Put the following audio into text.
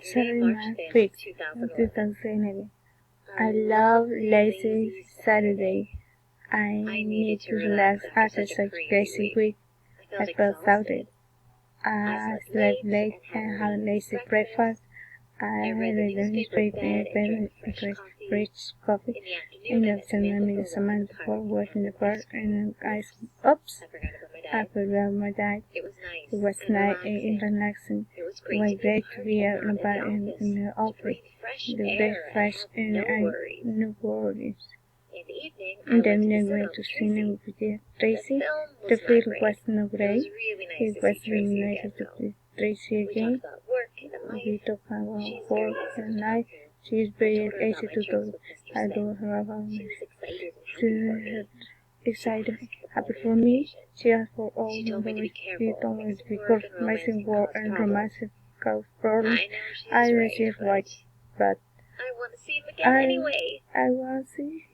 Saturday Night 2011. I love lazy Saturday. I need to relax after such a crazy week. I felt exhausted. I slept late and had a lazy breakfast. I read the newspaper and drank rich coffee. In the afternoon, I made a man before working the bar and oops, I forgot my dad. It was nice and relaxing. It was great to be out and about in the office. The breath fresh and no worries. In the evening, I went to cinema with Tracy. The film was not great. It was really nice to see Tracy again. We talked about work and life. She is very easy to talk. I do her about me. She's excited, happy for me. She asked for all the worries. She told me because missing work and romance cause problems. I know she's right, but I want to see him again anyway. I want to see